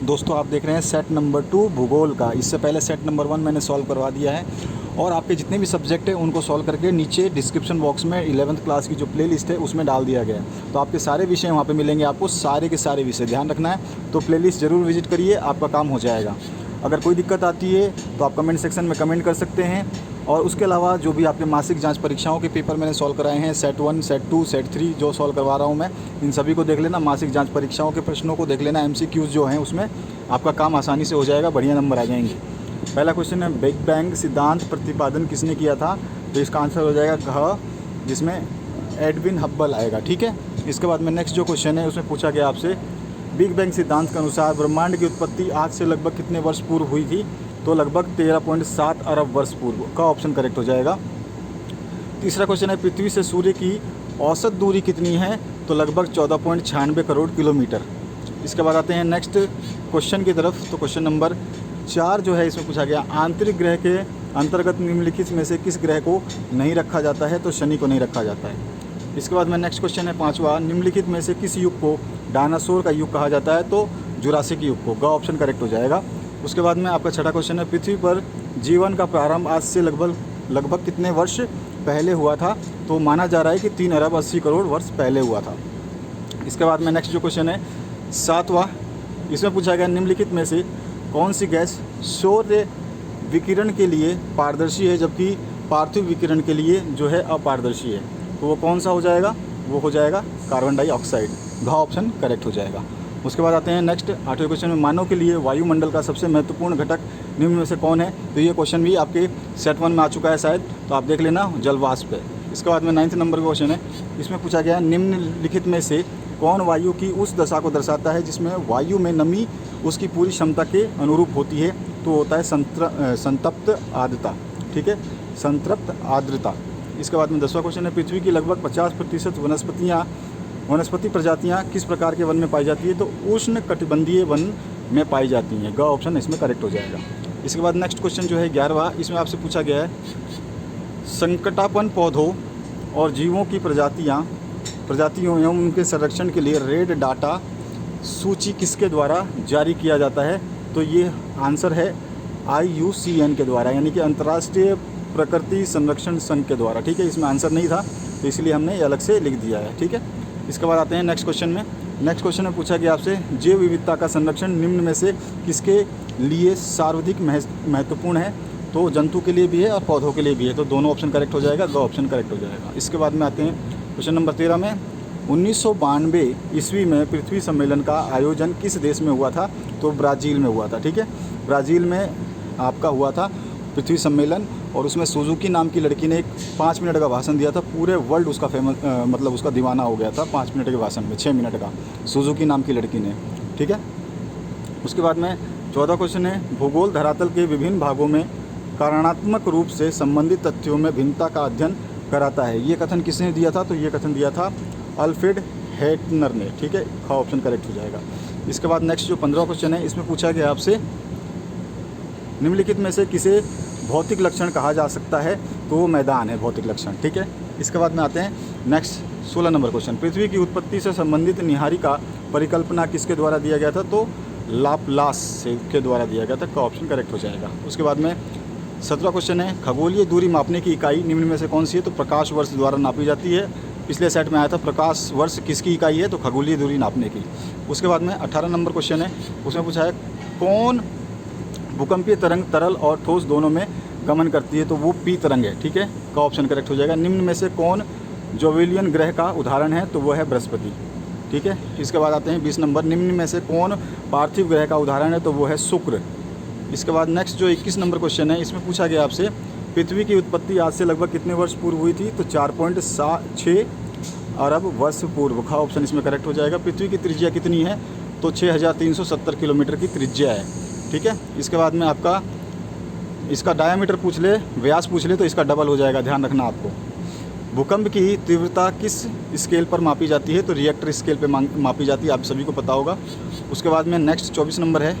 दोस्तों आप देख रहे हैं सेट नंबर 2 भूगोल का। इससे पहले सेट नंबर 1 मैंने सॉल्व करवा दिया है और आपके जितने भी सब्जेक्ट हैं उनको सॉल्व करके नीचे डिस्क्रिप्शन बॉक्स में 11th क्लास की जो प्लेलिस्ट है उसमें डाल दिया गया है। तो आपके सारे विषय वहाँ पे मिलेंगे, आपको सारे के सारे विषय ध्यान रखना है। तो प्लेलिस्ट ज़रूर विजिट करिए, आपका काम हो जाएगा। अगर कोई दिक्कत आती है तो आप कमेंट सेक्शन में कमेंट कर सकते हैं। और उसके अलावा जो भी आपके मासिक जांच परीक्षाओं के पेपर मैंने सॉल्व कराए हैं, सेट 1, सेट 2, सेट 3 जो सॉल्व करवा रहा हूं मैं, इन सभी को देख लेना। मासिक जांच परीक्षाओं के प्रश्नों को देख लेना, एमसीक्यूज़ जो हैं उसमें आपका काम आसानी से हो जाएगा, बढ़िया नंबर आ जाएंगे। पहला क्वेश्चन है बिग बैंग सिद्धांत प्रतिपादन किसने किया था? तो इसका आंसर हो जाएगा घ, जिसमें एडविन हब्बल आएगा। ठीक है। इसके बाद में नेक्स्ट जो क्वेश्चन है उसमें पूछा गया आपसे, बिग बैंग सिद्धांत के अनुसार ब्रह्मांड की उत्पत्ति आज से लगभग कितने वर्ष पूर्व हुई थी? तो लगभग 13.7 अरब वर्ष पूर्व का ऑप्शन करेक्ट हो जाएगा। तीसरा क्वेश्चन है पृथ्वी से सूर्य की औसत दूरी कितनी है? तो लगभग 14.96 करोड़ किलोमीटर। इसके बाद आते हैं नेक्स्ट क्वेश्चन की तरफ। तो क्वेश्चन नंबर 4 जो है इसमें पूछा गया, आंतरिक ग्रह के अंतर्गत निम्नलिखित में से किस ग्रह को नहीं रखा जाता है? तो शनि को नहीं रखा जाता है। इसके बाद में नेक्स्ट क्वेश्चन है 5वां, निम्नलिखित में से किस युग को डायनासोर का युग कहा जाता है? तो जुरासिक युग को, ग ऑप्शन करेक्ट हो जाएगा। उसके बाद में आपका छठा क्वेश्चन है, पृथ्वी पर जीवन का प्रारंभ आज से लगभग कितने वर्ष पहले हुआ था? तो माना जा रहा है कि 3 अरब 80 करोड़ वर्ष पहले हुआ था। इसके बाद में नेक्स्ट जो क्वेश्चन है 7वां, इसमें पूछा गया, निम्नलिखित में से कौन सी गैस सौर विकिरण के लिए पारदर्शी है जबकि पार्थिव विकिरण के लिए जो है अपारदर्शी है? तो वो कौन सा हो जाएगा? वो हो जाएगा कार्बन डाइऑक्साइड, घ ऑप्शन करेक्ट हो जाएगा। उसके बाद आते हैं नेक्स्ट 8वें क्वेश्चन में, मानव के लिए वायुमंडल का सबसे महत्वपूर्ण घटक निम्न में से कौन है? तो ये क्वेश्चन भी आपके सेट 1 में आ चुका है शायद, तो आप देख लेना, जलवाष्प है। इसके बाद में 9th नंबर का क्वेश्चन है, इसमें पूछा गया, निम्नलिखित में से कौन वायु की उस दशा को दर्शाता है जिसमें वायु में नमी उसकी पूरी क्षमता के अनुरूप होती है? तो होता है संतप्त आर्द्रता। ठीक है, संतृप्त आर्द्रता। इसके बाद में 10वां क्वेश्चन है, पृथ्वी की लगभग 50% वनस्पति प्रजातियां किस प्रकार के वन में पाई जाती है? तो उष्ण कटिबंधीय वन में पाई जाती हैं, ग ऑप्शन इसमें करेक्ट हो जाएगा। इसके बाद नेक्स्ट क्वेश्चन जो है 11वां, इसमें आपसे पूछा गया है, संकटापन्न पौधों और जीवों की प्रजातियों एवं उनके संरक्षण के लिए रेड डाटा सूची किसके द्वारा जारी किया जाता है? तो ये आंसर है IUCN के द्वारा, यानी कि अंतर्राष्ट्रीय प्रकृति संरक्षण संघ के द्वारा। ठीक है, इसमें आंसर नहीं था तो इसलिए हमने ये अलग से लिख दिया है। ठीक है। इसके बाद आते हैं नेक्स्ट क्वेश्चन में। नेक्स्ट क्वेश्चन में पूछा गया आपसे, जैव विविधता का संरक्षण निम्न में से किसके लिए सर्वाधिक महत्वपूर्ण है? तो जंतु के लिए भी है और पौधों के लिए भी है, तो दोनों ऑप्शन करेक्ट हो जाएगा, दो ऑप्शन करेक्ट हो जाएगा। इसके बाद में आते हैं क्वेश्चन नंबर 13 में, 1992 ईस्वी में पृथ्वी सम्मेलन का आयोजन किस देश में हुआ था? तो ब्राज़ील में हुआ था। ठीक है, ब्राज़ील में आपका हुआ था पृथ्वी सम्मेलन, और उसमें सुजुकी नाम की लड़की ने एक 5 मिनट का भाषण दिया था। पूरे वर्ल्ड उसका मतलब उसका दीवाना हो गया था 5 मिनट के भाषण में, 6 मिनट का, सुजुकी नाम की लड़की ने। ठीक है। उसके बाद में 14 क्वेश्चन है, भूगोल धरातल के विभिन्न भागों में कारणात्मक रूप से संबंधित तथ्यों में भिन्नता का अध्ययन कराता है। ये कथन किसने दिया था? तो ये कथन दिया था अल्फ्रेड हेटनर ने। ठीक है, ख ऑप्शन करेक्ट हो जाएगा। इसके बाद नेक्स्ट जो 15वां क्वेश्चन है, इसमें पूछा गया आपसे, निम्नलिखित में से किसे भौतिक लक्षण कहा जा सकता है? तो वो मैदान है भौतिक लक्षण। ठीक है। इसके बाद में आते हैं नेक्स्ट 16 नंबर क्वेश्चन, पृथ्वी की उत्पत्ति से संबंधित निहारिका परिकल्पना किसके द्वारा दिया गया था? तो लाप्लास के द्वारा दिया गया था, का ऑप्शन करेक्ट हो जाएगा। उसके बाद में 17वां क्वेश्चन है, खगोलीय दूरी मापने की इकाई निम्न में से कौन सी है? तो प्रकाश वर्ष द्वारा नापी जाती है। पिछले सेट में आया था प्रकाश वर्ष किसकी इकाई है? तो खगोलीय दूरी नापने की। उसके बाद में 18 नंबर क्वेश्चन है, उसमें पूछा है, कौन भूकंपीय तरंग तरल और ठोस दोनों में गमन करती है? तो वो पी तरंग है। ठीक है, का ऑप्शन करेक्ट हो जाएगा। निम्न में से कौन जोवेलियन ग्रह का उदाहरण है? तो वो है बृहस्पति। ठीक है। इसके बाद आते हैं 20 नंबर, निम्न में से कौन पार्थिव ग्रह का उदाहरण है? तो वो है शुक्र। इसके बाद नेक्स्ट जो 21 नंबर क्वेश्चन है, इसमें पूछा गया आपसे, पृथ्वी की उत्पत्ति आज से लगभग कितने वर्ष पूर्व हुई थी? तो 4.6 अरब वर्ष पूर्व, का ऑप्शन इसमें करेक्ट हो जाएगा। पृथ्वी की त्रिज्या कितनी है? तो 6370 किलोमीटर की त्रिज्या है। ठीक है। इसके बाद में आपका इसका डायामीटर पूछ ले, व्यास पूछ ले, तो इसका डबल हो जाएगा, ध्यान रखना आपको। भूकंप की तीव्रता किस स्केल पर मापी जाती है? तो रिएक्टर स्केल पे मापी जाती है, आप सभी को पता होगा। उसके बाद में नेक्स्ट 24 नंबर है,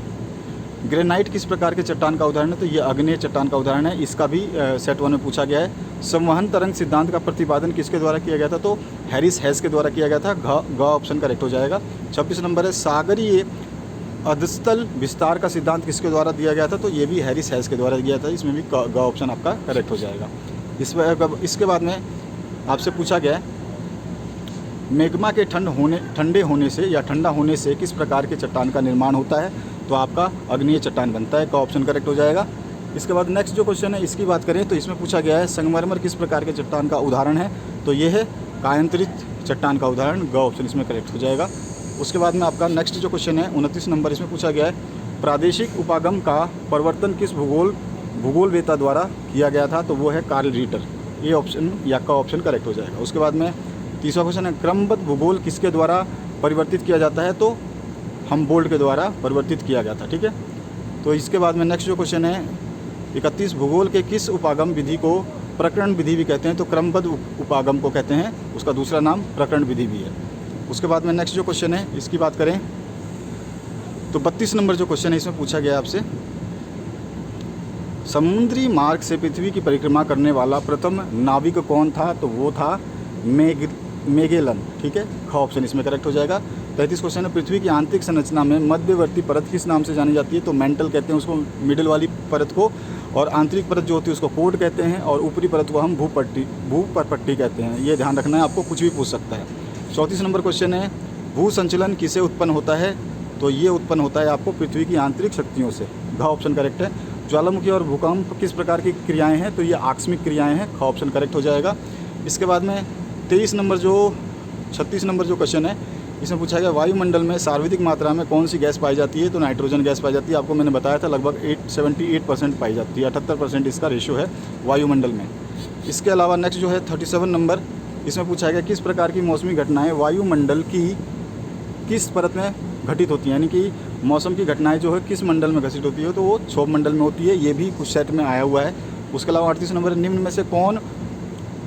ग्रेनाइट किस प्रकार के चट्टान का उदाहरण है? तो ये अग्नेय चट्टान का उदाहरण है। इसका भी सेट 1 में पूछा गया है। संवहन तरंग सिद्धांत का प्रतिपादन किसके द्वारा किया गया था? तो हैरिस हेस के द्वारा किया गया था, घ ऑप्शन करेक्ट हो जाएगा। 26 नंबर है, सागरीय अधस्तल विस्तार का सिद्धांत किसके द्वारा दिया गया था? तो ये भी हैरिस हैस के द्वारा दिया था। इसमें भी ग ऑप्शन आपका करेक्ट हो जाएगा। इसके बाद में आपसे पूछा गया है मैग्मा के ठंडे होने से या ठंडा होने से किस प्रकार के चट्टान का निर्माण होता है? तो आपका अग्नीय चट्टान बनता है, का ऑप्शन करेक्ट हो जाएगा। इसके बाद नेक्स्ट जो क्वेश्चन है इसकी बात करें तो इसमें पूछा गया है संगमरमर किस प्रकार के चट्टान का उदाहरण है? तो ये है कायांतरित चट्टान का उदाहरण, ग ऑप्शन इसमें करेक्ट हो जाएगा। उसके बाद में आपका नेक्स्ट जो क्वेश्चन है 29 नंबर, इसमें पूछा गया है प्रादेशिक उपागम का परिवर्तन किस भूगोलवेत्ता द्वारा किया गया था? तो वो है कार्ल रीटर, ये ऑप्शन या का ऑप्शन करेक्ट हो जाएगा। उसके बाद में तीसरा क्वेश्चन है क्रमबद्ध भूगोल किसके द्वारा परिवर्तित किया जाता है? तो हमबोल्ट के द्वारा परिवर्तित किया गया था, ठीक है। तो इसके बाद में नेक्स्ट जो क्वेश्चन है 31 भूगोल के किस उपागम विधि को प्रकरण विधि भी कहते हैं? तो क्रमबद्ध उपागम को कहते हैं, उसका दूसरा नाम प्रकरण विधि भी है। उसके बाद में नेक्स्ट जो क्वेश्चन है इसकी बात करें तो 32 नंबर जो क्वेश्चन है इसमें पूछा गया आपसे समुद्री मार्ग से पृथ्वी की परिक्रमा करने वाला प्रथम नाविक कौन था? तो वो था मेगेलन, ठीक है, ख ऑप्शन इसमें करेक्ट हो जाएगा। 33 क्वेश्चन है पृथ्वी की आंतरिक संरचना में मध्यवर्ती परत किस नाम से जानी जाती है? तो मेंटल कहते हैं उसको, मिडिल वाली परत को, और आंतरिक परत जो होती है उसको कोड कहते हैं, और ऊपरी परत को हम भूपरपट्टी कहते हैं। ये ध्यान रखना है, आपको कुछ भी पूछ सकता है। 34 नंबर क्वेश्चन है भू संचलन किसे उत्पन्न होता है? तो ये उत्पन्न होता है आपको पृथ्वी की आंतरिक शक्तियों से, घ ऑप्शन करेक्ट है। ज्वालामुखी और भूकंप किस प्रकार की क्रियाएं हैं? तो ये आकस्मिक क्रियाएं हैं, ख ऑप्शन करेक्ट हो जाएगा। इसके बाद में 36 नंबर जो क्वेश्चन है इसमें पूछा गया वायुमंडल में सर्वाधिक मात्रा में कौन सी गैस पाई जाती है? तो नाइट्रोजन गैस पाई जाती है। आपको मैंने बताया था लगभग 78% पाई जाती है, 78% इसका रेशियो है वायुमंडल में। इसके अलावा नेक्स्ट जो है 37 नंबर, इसमें पूछा गया किस प्रकार की मौसमी घटनाएं वायुमंडल की किस परत में घटित होती हैं? यानी कि मौसम की घटनाएं जो है किस मंडल में घटित होती है? तो वो क्षोभ मंडल में होती है। ये भी कुछ सेट में आया हुआ है। उसके अलावा 38 नंबर निम्न में से कौन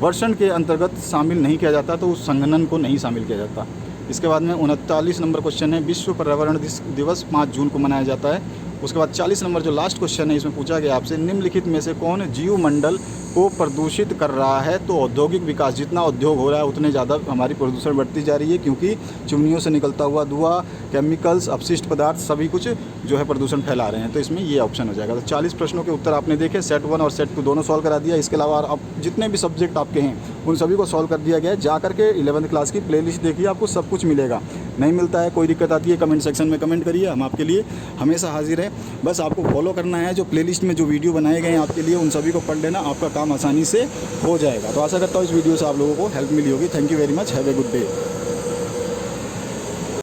वर्षण के अंतर्गत शामिल नहीं किया जाता? तो उस संघनन को नहीं शामिल किया जाता। इसके बाद में 39 नंबर क्वेश्चन है विश्व पर्यावरण दिवस 5 जून को मनाया जाता है। उसके बाद 40 नंबर जो लास्ट क्वेश्चन है इसमें पूछा गया आपसे निम्नलिखित में से कौन जीवमंडल को प्रदूषित कर रहा है? तो औद्योगिक विकास, जितना उद्योग हो रहा है उतने ज़्यादा हमारी प्रदूषण बढ़ती जा रही है, क्योंकि चिमनियों से निकलता हुआ धुआं, केमिकल्स, अपशिष्ट पदार्थ सभी कुछ जो है प्रदूषण फैला रहे हैं। तो इसमें ये ऑप्शन हो जाएगा। तो 40 प्रश्नों के उत्तर आपने देखे, सेट 1 और सेट 2 दोनों सॉल्व करा दिया। इसके अलावा अब जितने भी सब्जेक्ट आपके हैं उन सभी को सॉल्व कर दिया गया है। जा करके 11th क्लास की प्लेलिस्ट देखिए, आपको सब कुछ मिलेगा। नहीं मिलता है, कोई दिक्कत आती है, कमेंट सेक्शन में कमेंट करिए, हम आपके लिए हमेशा हाजिर हैं। बस आपको फॉलो करना है, जो प्लेलिस्ट में जो वीडियो बनाए गए हैं आपके लिए उन सभी को पढ़ लेना, आपका काम आसानी से हो जाएगा। तो आशा करता हूँ इस वीडियो से आप लोगों को हेल्प मिली होगी। Thank you very much, have a good day.